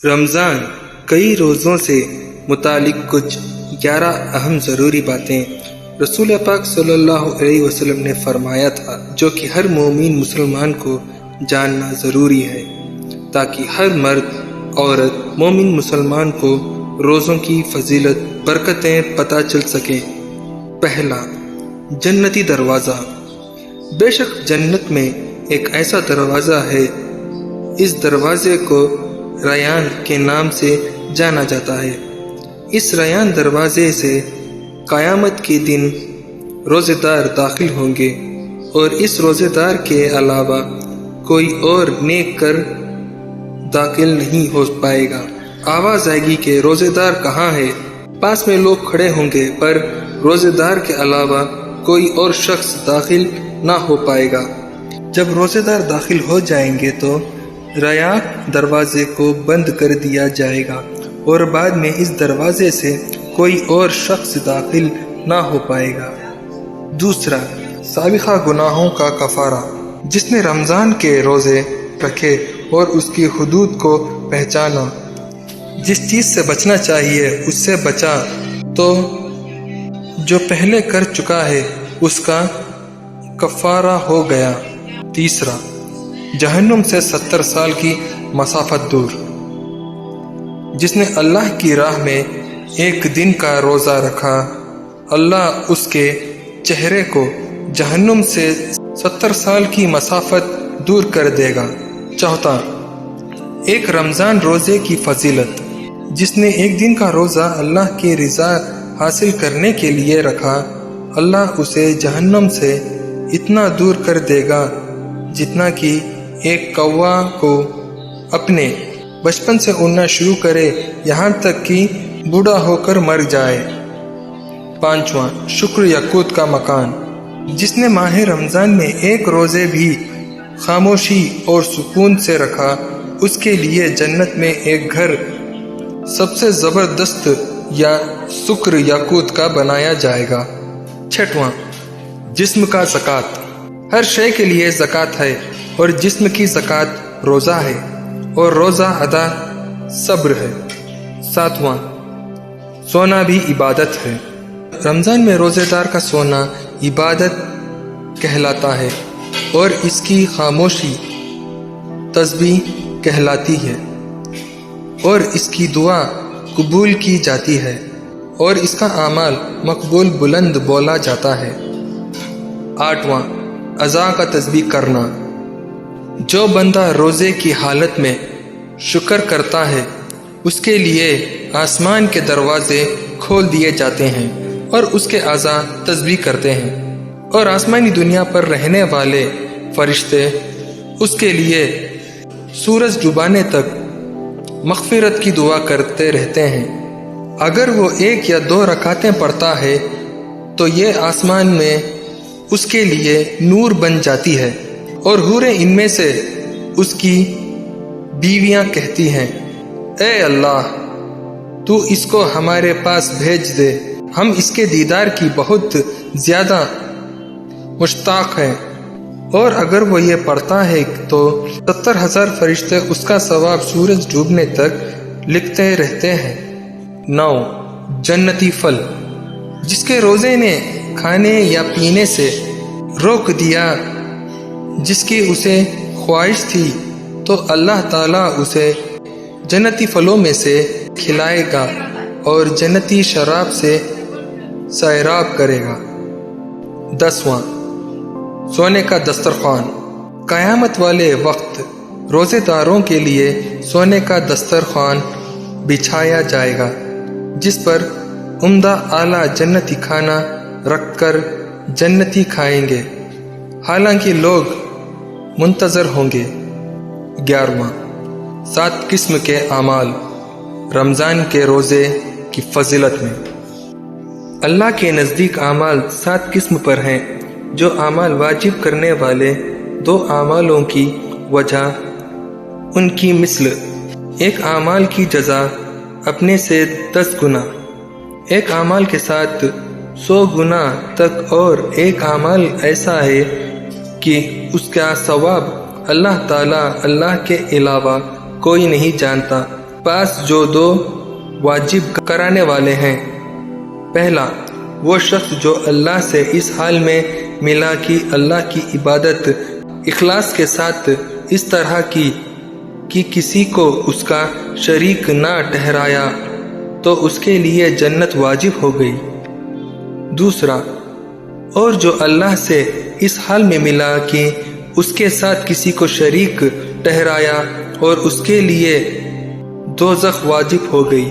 رمضان کئی روزوں سے متعلق کچھ 11 اہم ضروری باتیں رسول پاک صلی اللہ علیہ وسلم نے فرمایا تھا، جو کہ ہر مومن مسلمان کو جاننا ضروری ہے تاکہ ہر مرد عورت مومن مسلمان کو روزوں کی فضیلت برکتیں پتہ چل سکیں۔ پہلا، جنتی دروازہ۔ بے شک جنت میں ایک ایسا دروازہ ہے، اس دروازے کو ریان کے نام سے جانا جاتا ہے۔ اس ریان دروازے سے قیامت کے دن روزے دار داخل ہوں گے، اور اس روزے دار کے علاوہ کوئی اور نیک کر داخل نہیں ہو پائے گا۔ آواز آئے گی کہ روزے دار کہاں ہے؟ پاس میں لوگ کھڑے ہوں گے، پر روزے دار کے علاوہ کوئی اور شخص داخل نہ ہو پائے گا۔ جب روزے دار داخل ہو جائیں گے تو ریان دروازے کو بند کر دیا جائے گا، اور بعد میں اس دروازے سے کوئی اور شخص داخل نہ ہو پائے گا۔ دوسرا، سابقہ گناہوں کا کفارہ۔ جس نے رمضان کے روزے رکھے اور اس کی حدود کو پہچانا، جس چیز سے بچنا چاہیے اس سے بچا، تو جو پہلے کر چکا ہے اس کا کفارہ ہو گیا۔ تیسرا، جہنم سے 70 سال کی مسافت دور۔ جس نے اللہ کی راہ میں ایک دن کا روزہ رکھا، اللہ اس کے چہرے کو جہنم سے 70 سال کی مسافت دور کر دے گا۔ چوتھا، ایک رمضان روزے کی فضیلت۔ جس نے ایک دن کا روزہ اللہ کی رضا حاصل کرنے کے لیے رکھا، اللہ اسے جہنم سے اتنا دور کر دے گا جتنا کہ ایک کوا کو اپنے بچپن سے اڑنا شروع کرے یہاں تک کہ بوڑھا ہو کر مر جائے۔ پانچواں، شکر یقوت کا مکان۔ جس نے ماہ رمضان میں ایک روزے بھی خاموشی اور سکون سے رکھا، اس کے لیے جنت میں ایک گھر سب سے زبردست یا شکر یقوت کا بنایا جائے گا۔ چھٹواں، جسم کا زکوٰۃ۔ ہر شے کے لیے زکوٰۃ ہے، اور جسم کی زکوٰۃ روزہ ہے، اور روزہ ادا صبر ہے۔ ساتواں، سونا بھی عبادت ہے۔ رمضان میں روزے دار کا سونا عبادت کہلاتا ہے، اور اس کی خاموشی تسبیح کہلاتی ہے، اور اس کی دعا قبول کی جاتی ہے، اور اس کا اعمال مقبول بلند بولا جاتا ہے۔ آٹھواں، اذان کا تسبیح کرنا۔ جو بندہ روزے کی حالت میں شکر کرتا ہے، اس کے لیے آسمان کے دروازے کھول دیے جاتے ہیں، اور اس کے اعضاء تسبیح کرتے ہیں، اور آسمانی دنیا پر رہنے والے فرشتے اس کے لیے سورج ڈوبانے تک مغفرت کی دعا کرتے رہتے ہیں۔ اگر وہ 1 یا 2 رکعتیں پڑھتا ہے تو یہ آسمان میں اس کے لیے نور بن جاتی ہے، اور حوریں ان میں سے اس کی بیویاں کہتی ہیں، اے اللہ، تو اس کو ہمارے پاس بھیج دے، ہم اس کے دیدار کی بہت زیادہ مشتاق ہیں۔ اور اگر وہ یہ پڑھتا ہے تو 70,000 فرشتے اس کا ثواب سورج ڈوبنے تک لکھتے رہتے ہیں۔ 9، جنتی پھل۔ جس کے روزے نے کھانے یا پینے سے روک دیا جس کی اسے خواہش تھی، تو اللہ تعالیٰ اسے جنتی پھلوں میں سے کھلائے گا، اور جنتی شراب سے سیراب کرے گا۔ 10واں، سونے کا دسترخوان۔ قیامت والے وقت روزے داروں کے لیے سونے کا دسترخوان بچھایا جائے گا، جس پر عمدہ اعلیٰ جنتی کھانا رکھ کر جنتی کھائیں گے، حالانکہ لوگ منتظر ہوں گے۔ 11واں، 7 قسم کے اعمال۔ رمضان کے روزے کی فضیلت میں اللہ کے نزدیک اعمال 7 قسم پر ہیں۔ جو اعمال واجب کرنے والے 2 اعمالوں کی وجہ ان کی مثل ایک اعمال کی جزا اپنے سے 10 گنا، ایک اعمال کے ساتھ 100 گنا تک، اور ایک اعمال ایسا ہے کہ اس کا ثواب اللہ تعالیٰ اللہ کے علاوہ کوئی نہیں جانتا، پاس جو دو واجب کرانے والے ہیں۔ پہلا، وہ شخص جو اللہ سے اس حال میں ملا کہ اللہ کی عبادت اخلاص کے ساتھ اس طرح کی کہ کسی کو اس کا شریک نہ ٹھہرایا تو اس کے لیے جنت واجب ہو گئی۔ دوسرا، اور جو اللہ سے اس حال میں ملا کہ اس کے ساتھ کسی کو شریک ٹھہرایا اور اس کے لیے دوزخ واجب ہو گئی۔